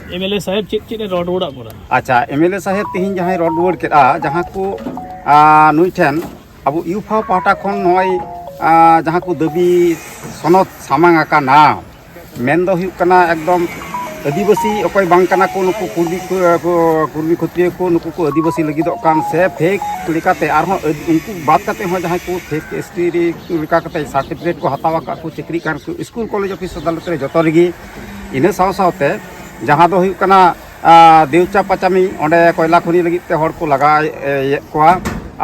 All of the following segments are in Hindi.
एमएलए साहेब चेक रोड रोड बोला अच्छा एमएलए साहेब तीन जहाँ रोड रोड के जहाँ को नुई ठेन अब यूफा पाटा खन नय जहाँ को दबी सनद सामांग आकाना मेन दो हुकना एकदम आदिवासी अकोय बांग कना को नुकु कुर्मी खत्रिय को नुकु को आदिवासी लगिद कान से फेक लिकाते आरहों उनको बात करते हो जहाँ को फेक एसटी लिका करते सर्टिफिकेट को हतावा का को चक्री कान को स्कूल कॉलेज ऑफिस अदालत रे जतो रगी इने साव सावते जहाँ दो हुकना देवचा पचामी ओंडे कोयला खनि लगिते हर को लगा कोआ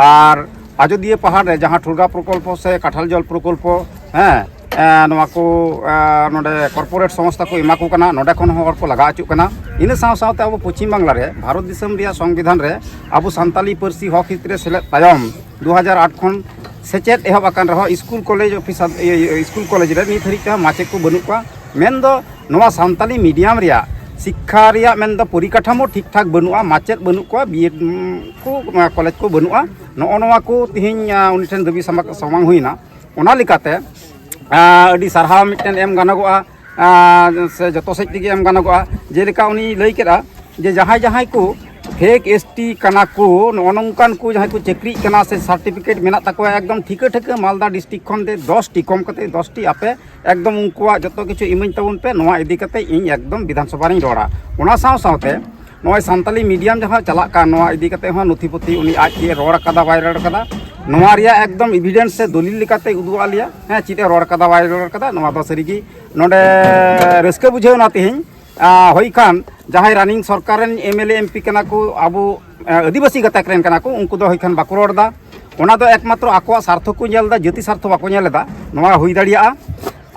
और आजोदिया पहाड़ रे जहाँ ठुरगा प्रकल्प से काठाल जल प्रकल्प हैं नोडे कॉर्पोरेट संस्था को एमा को कना नोडे खन हर को लगा आचु कना इन साव सावते अब पश्चिम बांग्ला रे भारत दिसम रिया संविधान रे अब सान्ताली पारसी हक हित रे सेलेद तायम 2008 खन सेचेद एहब आकान रहो school college office school college रे नित हरिता माचे को बनु का मेन दो नोवा सान्ताली मीडियम रिया शिक्षा रिया मेन दो परिकाठामो ठीक ठाक बनुआ माचेद बनु को बीएड को कॉलेज को बनुआ नो नोवा को तिहिन उनि ठेन दबी समांग हुइना ओना लिकाते अड़ी सारहाव मिटन एम गानगोआ से जतो सेज तिगे एम गानगोआ जेलेका उनी लई केदा जे जहां जहां को फेक एसटी कना को नोनोंकान को जहां को चक्री कना से सर्टिफिकेट मेना तको एकदम ठिका ठिका मालदा डिस्ट्रिक्ट खन दे 10 टी कम कते 10 टी आपे एकदम उनकुआ जतो किछु इमन तबुन पे नोआ इदी कते इन एकदम विधानसभा रे रोड़ा ओना साव सावते नोय सान्ताली मीडियम जहां चला का नोआ इदी कते हो नथिपति उनी आज के रोड़ कदा बाय रोड़ कदा नोआ रिया एकदम एविडेंस से दलिल लिकाते उदुआ लिया हैं चिटे रोड़ कदा बाय रोड़ कदा नोआ दो सरीगी नोडे रस्के बुझेव ना तिहिन होई खान जहां रनिंग सरकार एमएलए एमपी कना को अबो आदिवासी गतक रेन कना को उनको दो होई खान बाको रोड़दा ओना दो एकमात्र आकोआ स्वार्थ को नेलदा जाति स्वार्थ बाको नेलदा नोआ हुई दाड़िया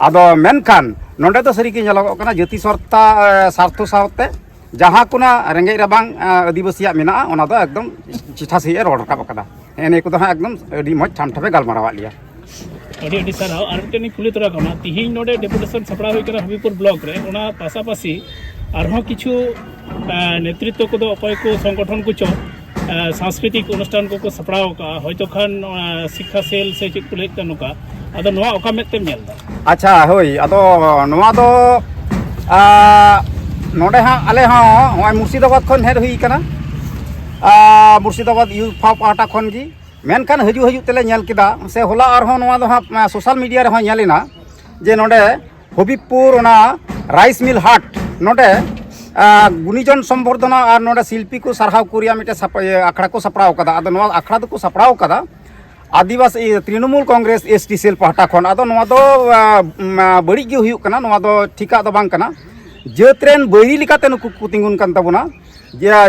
आदो मेनखान नोडे दो सरीगी नेलगो कना जाति स्वार्थ सावते जहाँ कोना रेंगे रबांग आदिवासी मेना ओना दो एकदम चिठा से रोड रकाब कदा एने को दो एकदम अडी मज ठामठाबे गालमारावा लिया अडी अडी सारा आर टेनी खुली तोरा कना तिहिन नोडे डेपुटेशन सपड़ा होई कना हबीपुर ब्लॉक रे ओना पासापासी आरहों किछु नेतृत्व को दो अपाय को संगठन को चो सांस्कृतिक अनुष्ठान को सपड़ाव का होयतो खान शिक्षा सेल से चिक को लेत नुका अदो नोआ ओका मेते नेलदा अच्छा होई अदो नोआ दो नोडे हाँ आले हाँ मुर्शिदाबाद खन हेड हुई कना मुर्शिदाबाद यूफा पाटा खन गी मेनखान हजू हजू तेले नेल केदा से होला आरहों नोआ दो हाँ सोशल मीडिया रे हाँ नेलिना जे नोडे हबीबपुर ओना राइस मिल हाट नोडे गुणीजन संवर्धना और नोडे शिल्पी को सारहाव कुरिया मिटे आखड़ा को सपड़ाव कदा अदो नोआ आखड़ा दो को सपड़ाव कदा आदिवासी तृणमूल कांग्रेस एसटी सेल पाटा खन अदो नोआ दो बड़ी गे हुयुक कना नोआ दो ठिका दो बांग कना जातरेन बैरी लिकाते नुकु को तिंगुन कान ताबोना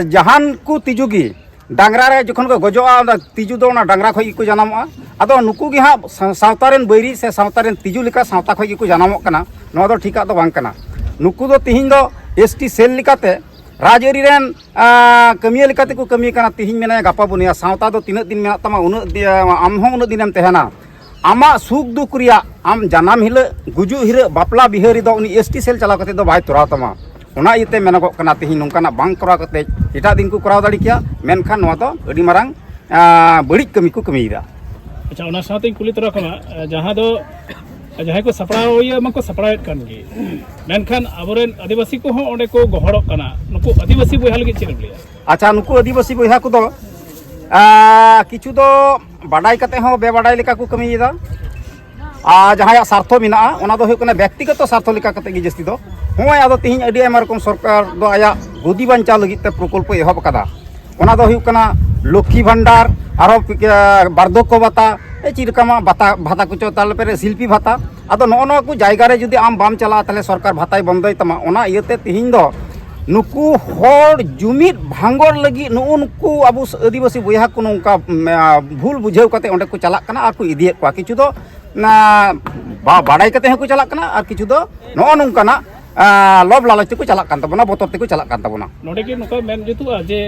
जहान को तिजुगी डांगरा रे जखन को गजोआ तिजु दो डांगरा खई को जनामोआ अदो नुकु गे हा सावतारेन बैरी से सावतारेन तिजु लिका सावता खई को जनामोक कना नोआ दो ठिका दो बांग कना नुकु दो तिहिन दो एसटी सेल लिकाते राजअरी रेन कमिया लिकाते को कमी कना तिहिन मेना गापा बुनिया सावता दो तिना दिन मेना तमा उन आम हो उन दिनम तेहना आमा सुख दुख रिया आम जनाम हिल गुजु हिल बापला बिहारी दो उनी एसटी सेल चला कते दो बाय तोरा तमा ओना इते मेनगो कना तिहिन नोंकाना बांग करा कते एटा दिन को कराव दाड़ी किया मेनखान नोआ दो अडी मारांग बड़ी कमी को कमीदा अच्छा ओना साथे कुली तोरा कना जहां दो जहां को सपड़ाव होइया मको सपड़ाएत कान गे मेनखान अबरेन आदिवासी को हो ओंडे को गोहड़ो कना नुको आदिवासी बोया लगे चिरम लिया अच्छा नुको आदिवासी बोया को दो किछु दो बाडाई कते हो बे बाडाई लेका को कमीदा जहां स्वार्थ मेना ओना दो हुकना व्यक्तिगत स्वार्थ लेका कते गे जस्ती दो होय आदो तिहिन अडी आयमा रकम सरकार दो आया गुदी बांचा लगित ते प्रकल्प एहब कदा ओना दो हुकना लक्ष्मी भंडार आरो बार्धक्य भाता चिरकामा भाता कुचो ताल पे शिल्पी भाता आदो नो को जायगा रे जुदी आम बाम चला ताले सरकार भाताय बंदय तमा ओना इयते तिहिन दो नुकु हर जुमिद भांगोर लगी नुकु अब आदिवासी बोया को नोंका भूल बुझेव कते ओंडे को चला कना आर को इदिए को किछु दो बाडाई कते को चला कना आर किछु दो नो नोंकाना लोभ लालच को चला कान तबना बोतर ते को चला कान तबना नोडे के नुका मेन जेतु जे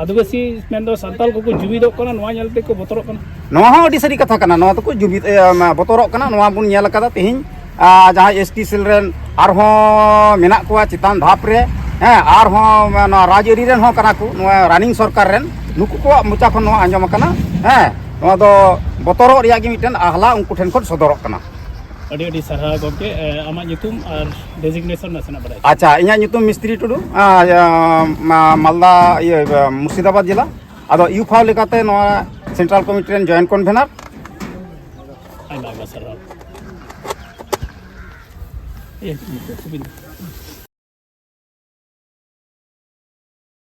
आदिवासी मेन दो संताल को जुमिदो कना नोआ नेलते को बोतरो कना नोआ हो अडी सरी कथा कना नोआ तो को जुमिद बोतरो कना नोआ बुन नेल कदा तिहिन जहां एसटी सेल रेन आर हो मेना को चितान धाप रे हैं आर हो राजअरी रेन हो कना को नोआ रनिंग सरकार रेन नुकु को मुचा खन नोआ आंजम कना हैं नोआ दो बोतरो रिया गे मिटन आहला उनको ठेन खन सदरक कना ᱟᱹᱰᱤ ᱟᱹᱰᱤ ᱥᱟᱨᱦᱟᱣ ᱜᱚᱢᱠᱮ ᱟᱢᱟᱜ ᱧᱩᱛᱩᱢ ᱟᱨ ᱰᱮজিᱜᱱᱮᱥᱚᱱ ᱱᱟᱥᱮᱱᱟᱜ ᱵᱟᱲᱟᱭ ᱟᱪᱪᱷᱟ, ᱤᱧᱟᱹᱜ ᱧᱩᱛᱩᱢ ᱢᱤᱥᱛᱨᱤ ᱴᱩᱰᱩ, ᱢᱟᱞᱫᱟ ᱢᱩᱨᱥᱤᱫᱟᱵᱟᱫ ᱡᱮᱞᱟ। ᱟᱫᱚ ইউফাও লেখাতে নয়া সেন্ট্রাল কমিটি রেন জয়েন্ট কনভেনার। আইমা আইমা সারহাও।